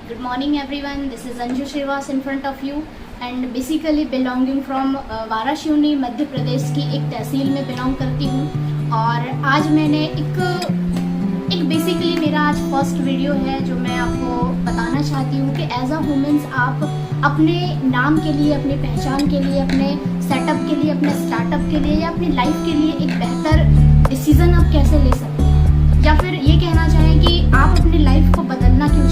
Good morning everyone, this is Anju Srivas in front of you and basically belonging from Waraseoni Madhya Pradesh की एक तहसील में belong करती हूँ। और आज मैंने एक बेसिकली मेरा आज फर्स्ट वीडियो है जो मैं आपको बताना चाहती हूँ कि एज अ वुमेन्स आप अपने नाम के लिए, अपनी पहचान के लिए, अपने सेटअप के लिए, अपने स्टार्टअप के लिए या अपनी लाइफ के लिए एक बेहतर डिसीजन आप कैसे ले सकते हैं, या फिर ये कहना चाहें कि आप अपनी लाइफ को बदलना क्यों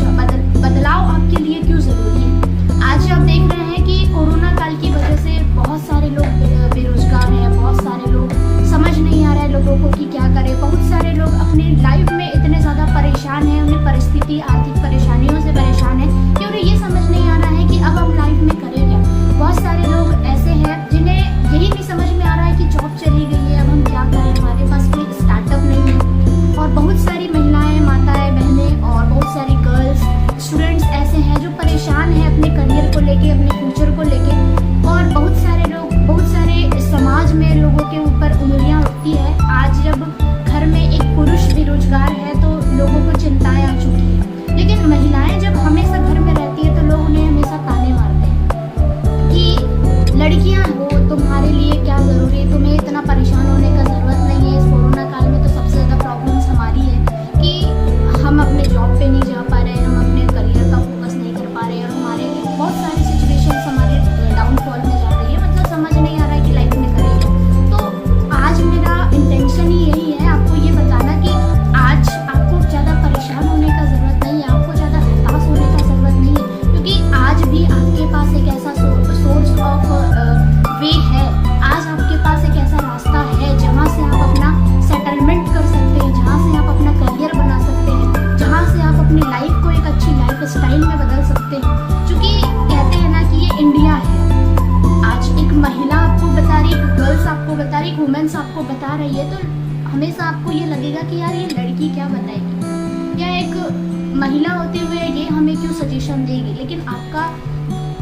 बदलाव आपके लिए क्यों ज़रूरी है। आज आप देख रहे हैं कि कोरोना काल की वजह से बहुत सारे लोग बेरोजगार हैं, बहुत सारे लोग समझ नहीं आ रहा है लोगों को कि क्या करें। बहुत सारे लोग अपनी लाइफ में इतने ज़्यादा परेशान हैं, उन्हें परिस्थिति आर्थिक परेशानियों से परेशान है कि उन्हें ये समझ नहीं आ रहा है कि अब हम लाइफ में करें क्या। बहुत सारे लोग ऐसे हैं जिन्हें यही नहीं समझ में आ रहा है कि जॉब चली गई है, अब हम क्या करें, हमारे पास कोई स्टार्टअप नहीं है। और बहुत सारी महिलाएं, माताएं, बहनें और बहुत सारी गर्ल्स, स्टूडेंट्स ऐसे हैं जो परेशान हैं अपने करियर को लेके, अपने फ्यूचर को लेके। और बहुत सारे लोग, बहुत सारे समाज में लोगों के ऊपर उंगलियां उठती है। आज जब घर में एक पुरुष बेरोजगार है तो लोगों को चिंताएं आ चुकी है, लेकिन महिलाएं जब हमेशा घर में रहती है तो लोग उन्हें हमेशा ताने मारते हैं कि लड़कियां हो, तुम्हारे लिए क्या ज़रूरी है, तुम्हें इतना परेशान होने का ज़रूरत नहीं है। इस कोरोना काल में तो सबसे ज़्यादा प्रॉब्लम्स हमारी है कि हम अपने जॉब पे नहीं जा पा रहे हैं, हम अपने करियर का फोकस नहीं कर पा रहे हैं और हमारे बहुत सारी सिचुएशंस हमारे डाउनफॉल में जा रही है। मतलब समझ नहीं आ रहा है कि लाइफ में करें। तो आज मेरा इंटेंशन ही यही है, आपको ये बताना कि आज आपको ज़्यादा परेशान होने का ज़रूरत नहीं है, आपको ज़्यादा हताश होने का ज़रूरत नहीं है, क्योंकि आज भी आपके पास एक ऐसा सोर्स ऑफ वे है, आज आपके पास एक ऐसा रास्ता है जहाँ से आप अपना सेटलमेंट कर सकते हैं, जहाँ से आप अपना करियर बना सकते हैं, जहाँ से आप अपनी लाइफ को एक अच्छी लाइफ स्टाइल में बदल सकते हैं। क्योंकि कहते हैं ना कि ये इंडिया है। आज एक महिला आपको बता रही, एक गर्ल्स आपको बता रही, वुमेन्स आपको बता रही है, तो हमेशा आपको ये लगेगा कि यार ये लड़की क्या बताएगी या एक महिला होते हुए ये हमें क्यों सजेशन देगी। लेकिन आपका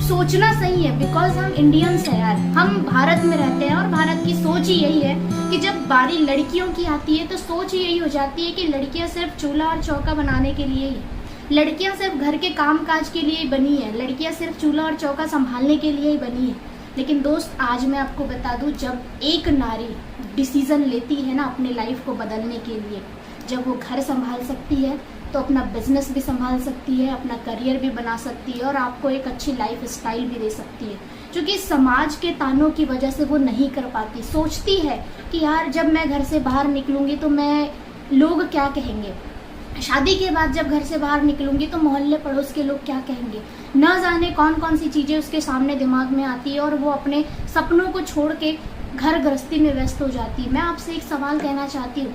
सोचना सही है, बिकॉज हम इंडियंस हैं यार, हम भारत में रहते हैं और भारत की सोच ही यही है कि जब बारी लड़कियों की आती है तो सोच ही यही हो जाती है कि लड़कियां सिर्फ चूल्हा और चौका बनाने के लिए ही, लड़कियां सिर्फ घर के काम काज के लिए ही बनी है, लड़कियां सिर्फ चूल्हा और चौका संभालने के लिए ही बनी है। लेकिन दोस्त, आज मैं आपको बता दूं, जब एक नारी डिसीजन लेती है ना अपनी लाइफ को बदलने के लिए, जब वो घर संभाल सकती है तो अपना बिजनेस भी संभाल सकती है, अपना करियर भी बना सकती है और आपको एक अच्छी लाइफ स्टाइल भी दे सकती है। क्योंकि समाज के तानों की वजह से वो नहीं कर पाती, सोचती है कि यार जब मैं घर से बाहर निकलूंगी तो लोग क्या कहेंगे, शादी के बाद जब घर से बाहर निकलूंगी तो मोहल्ले पड़ोस के लोग क्या कहेंगे, न जाने कौन कौन सी चीज़ें उसके सामने दिमाग में आती है और वो अपने सपनों को छोड़ के घर गृहस्थी में व्यस्त हो जाती है। मैं आपसे एक सवाल कहना चाहती हूँ,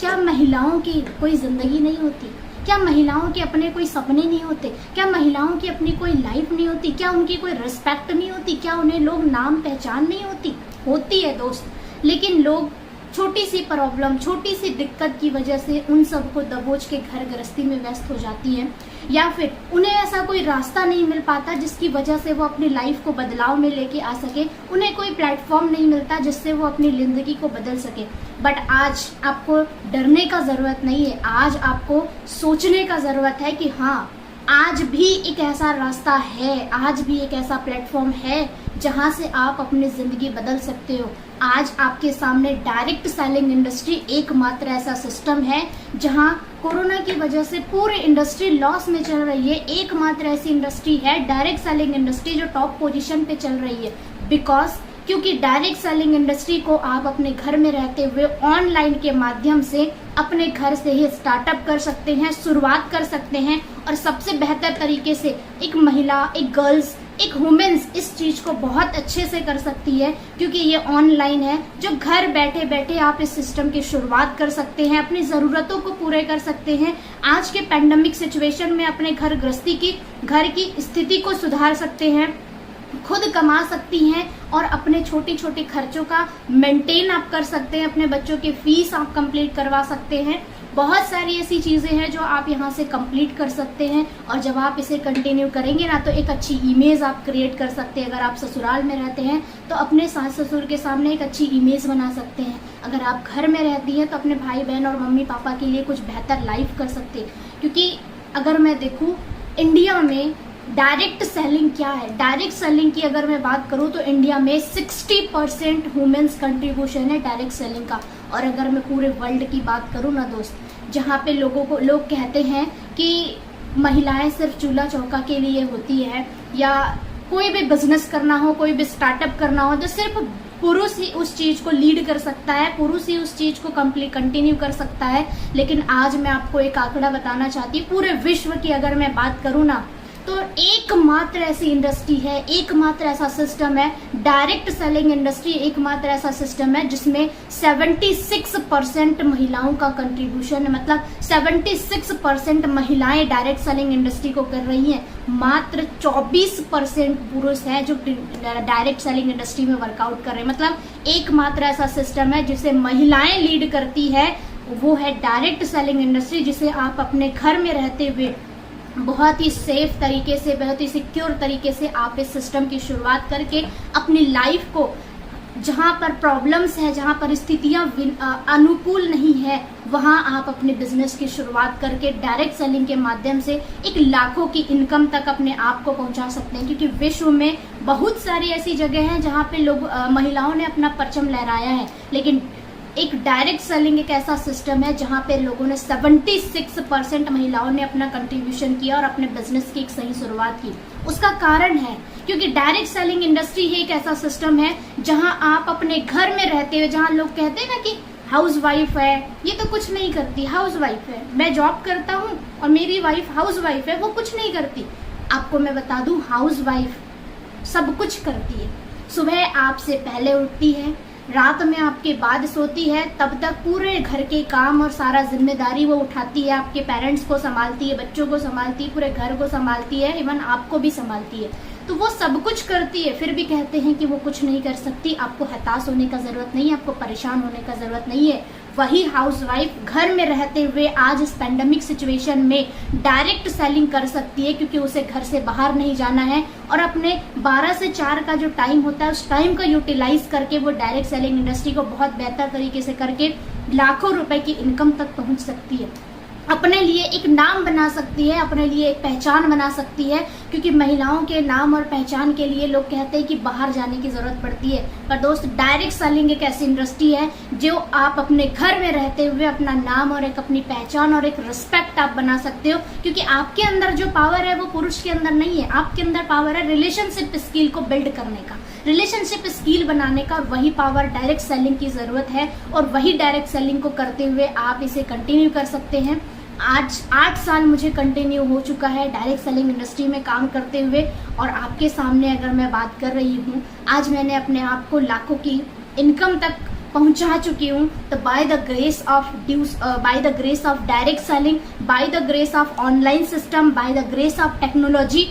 क्या महिलाओं की कोई ज़िंदगी नहीं होती? क्या महिलाओं के अपने कोई सपने नहीं होते? क्या महिलाओं की अपनी कोई लाइफ नहीं होती? क्या उनकी कोई रिस्पेक्ट नहीं होती? क्या उन्हें लोग नाम पहचान नहीं होती? होती है दोस्त, लेकिन लोग छोटी सी प्रॉब्लम, छोटी सी दिक्कत की वजह से उन सबको दबोच के घर गृहस्थी में व्यस्त हो जाती हैं, या फिर उन्हें ऐसा कोई रास्ता नहीं मिल पाता जिसकी वजह से वो अपनी लाइफ को बदलाव में लेके आ सके, उन्हें कोई प्लेटफॉर्म नहीं मिलता जिससे वो अपनी जिंदगी को बदल सके। बट आज आपको डरने का ज़रूरत नहीं है, आज आपको सोचने का ज़रूरत है कि हाँ, आज भी एक ऐसा रास्ता है, आज भी एक ऐसा प्लेटफॉर्म है जहां से आप अपनी ज़िंदगी बदल सकते हो। आज आपके सामने डायरेक्ट सेलिंग इंडस्ट्री एकमात्र ऐसा सिस्टम है जहां कोरोना की वजह से पूरी इंडस्ट्री लॉस में चल रही है। एकमात्र ऐसी इंडस्ट्री है डायरेक्ट सेलिंग इंडस्ट्री जो टॉप पोजीशन पे चल रही है, बिकॉज क्योंकि डायरेक्ट सेलिंग इंडस्ट्री को आप अपने घर में रहते हुए ऑनलाइन के माध्यम से अपने घर से ही स्टार्टअप कर सकते हैं, शुरुआत कर सकते हैं। और सबसे बेहतर तरीके से एक महिला, एक गर्ल्स, एक वुमेन्स इस चीज को बहुत अच्छे से कर सकती है, क्योंकि ये ऑनलाइन है जो घर बैठे बैठे आप इस सिस्टम की शुरुआत कर सकते हैं, अपनी ज़रूरतों को पूरे कर सकते हैं। आज के पैंडेमिक सिचुएशन में अपने घर गृहस्थी की, घर की स्थिति को सुधार सकते हैं, खुद कमा सकती हैं और अपने छोटे छोटे खर्चों का मेंटेन आप कर सकते हैं, अपने बच्चों की फीस आप कंप्लीट करवा सकते हैं। बहुत सारी ऐसी चीज़ें हैं जो आप यहाँ से कंप्लीट कर सकते हैं और जब आप इसे कंटिन्यू करेंगे ना तो एक अच्छी इमेज आप क्रिएट कर सकते हैं। अगर आप ससुराल में रहते हैं तो अपने सास ससुर के सामने एक अच्छी इमेज बना सकते हैं। अगर आप घर में रहती हैं तो अपने भाई बहन और मम्मी पापा के लिए कुछ बेहतर लाइफ कर सकते हैं। क्योंकि अगर मैं देखूँ इंडिया में डायरेक्ट सेलिंग क्या है। डायरेक्ट सेलिंग की अगर मैं बात करूं तो इंडिया में 60% वुमेन्स कंट्रीब्यूशन है डायरेक्ट सेलिंग का। और अगर मैं पूरे वर्ल्ड की बात करूं ना दोस्त, जहां पे लोग कहते हैं कि महिलाएं सिर्फ चूल्हा चौका के लिए होती है, या कोई भी बिजनेस करना हो, कोई भी स्टार्टअप करना हो तो सिर्फ पुरुष ही उस चीज को लीड कर सकता है, पुरुष ही उस चीज को कंटिन्यू कर सकता है। लेकिन आज मैं आपको एक आंकड़ा बताना चाहती हूँ, पूरे विश्व की अगर मैं बात करूँ ना तो एकमात्र ऐसी इंडस्ट्री है, एकमात्र ऐसा सिस्टम है, डायरेक्ट सेलिंग इंडस्ट्री एकमात्र ऐसा सिस्टम है जिसमें 76% महिलाओं का कंट्रीब्यूशन है। मतलब 76% महिलाएं डायरेक्ट सेलिंग इंडस्ट्री को कर रही हैं, मात्र 24% पुरुष है जो डायरेक्ट सेलिंग इंडस्ट्री में वर्कआउट कर रहे हैं। मतलब एकमात्र ऐसा सिस्टम है जिसे महिलाएं लीड करती है, वो है डायरेक्ट सेलिंग इंडस्ट्री, जिसे आप अपने घर में रहते हुए बहुत ही सेफ तरीके से, बहुत ही सिक्योर तरीके से आप इस सिस्टम की शुरुआत करके अपनी लाइफ को, जहां पर प्रॉब्लम्स है, जहां पर स्थितियां अनुकूल नहीं है, वहां आप अपने बिजनेस की शुरुआत करके डायरेक्ट सेलिंग के माध्यम से एक लाखों की इनकम तक अपने आप को पहुंचा सकते हैं। क्योंकि विश्व में बहुत सारी ऐसी जगह हैं जहां पे लोग महिलाओं ने अपना परचम लहराया है, लेकिन एक डायरेक्ट सेलिंग एक ऐसा सिस्टम है जहां पे लोगों ने 76% महिलाओं ने अपना कंट्रीब्यूशन किया और अपने बिजनेस की एक सही शुरुआत की। उसका कारण है क्योंकि डायरेक्ट सेलिंग इंडस्ट्री ही एक ऐसा सिस्टम है जहां आप अपने घर में रहते हुए, जहां लोग कहते हैं ना कि हाउस वाइफ है, ये तो कुछ नहीं करती, हाउस वाइफ है, मैं जॉब करता हूँ और मेरी वाइफ हाउस वाइफ है, वो कुछ नहीं करती। आपको मैं बता दूं, हाउस वाइफ सब कुछ करती है। सुबह आपसे पहले उठती है, रात में आपके बाद सोती है, तब तक पूरे घर के काम और सारा जिम्मेदारी वो उठाती है, आपके पेरेंट्स को संभालती है, बच्चों को संभालती है, पूरे घर को संभालती है, इवन आपको भी संभालती है। तो वो सब कुछ करती है, फिर भी कहते हैं कि वो कुछ नहीं कर सकती। आपको हताश होने का जरूरत नहीं है, आपको परेशान होने का जरूरत नहीं है। वही हाउसवाइफ घर में रहते हुए आज इस पेंडेमिक सिचुएशन में डायरेक्ट सेलिंग कर सकती है, क्योंकि उसे घर से बाहर नहीं जाना है और अपने 12 से 4 का जो टाइम होता है उस टाइम का यूटिलाइज करके वो डायरेक्ट सेलिंग इंडस्ट्री को बहुत बेहतर तरीके से करके लाखों रुपए की इनकम तक पहुंच सकती है, अपने लिए एक नाम बना सकती है, अपने लिए एक पहचान बना सकती है। क्योंकि महिलाओं के नाम और पहचान के लिए लोग कहते हैं कि बाहर जाने की जरूरत पड़ती है, पर दोस्त डायरेक्ट सेलिंग एक ऐसी इंडस्ट्री है जो आप अपने घर में रहते हुए अपना नाम और एक अपनी पहचान और एक रिस्पेक्ट आप बना सकते हो। क्योंकि आपके अंदर जो पावर है वो पुरुष के अंदर नहीं है, आपके अंदर पावर है रिलेशनशिप स्किल को बिल्ड करने का, रिलेशनशिप स्किल बनाने का। वही पावर डायरेक्ट सेलिंग की जरूरत है और वही डायरेक्ट सेलिंग को करते हुए आप इसे कंटिन्यू कर सकते हैं। आज 8 साल मुझे कंटिन्यू हो चुका है डायरेक्ट सेलिंग इंडस्ट्री में काम करते हुए, और आपके सामने अगर मैं बात कर रही हूँ, आज मैंने अपने आप को लाखों की इनकम तक पहुंचा चुकी हूँ। तो by the grace of direct selling, by the grace of online system, by the grace of technology,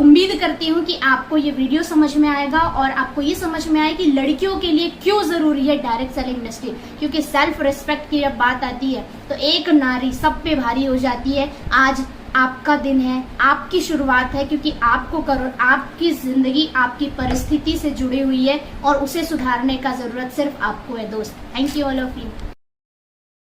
उम्मीद करती हूँ कि आपको ये वीडियो समझ में आएगा और आपको ये समझ में आए कि लड़कियों के लिए क्यों जरूरी है डायरेक्ट सेलिंग इंडस्ट्री। क्योंकि सेल्फ रिस्पेक्ट की जब बात आती है तो एक नारी सब पे भारी हो जाती है। आज आपका दिन है, आपकी शुरुआत है, क्योंकि आपकी जिंदगी आपकी परिस्थिति से जुड़ी हुई है और उसे सुधारने का जरूरत सिर्फ आपको है दोस्त। Thank you all of you.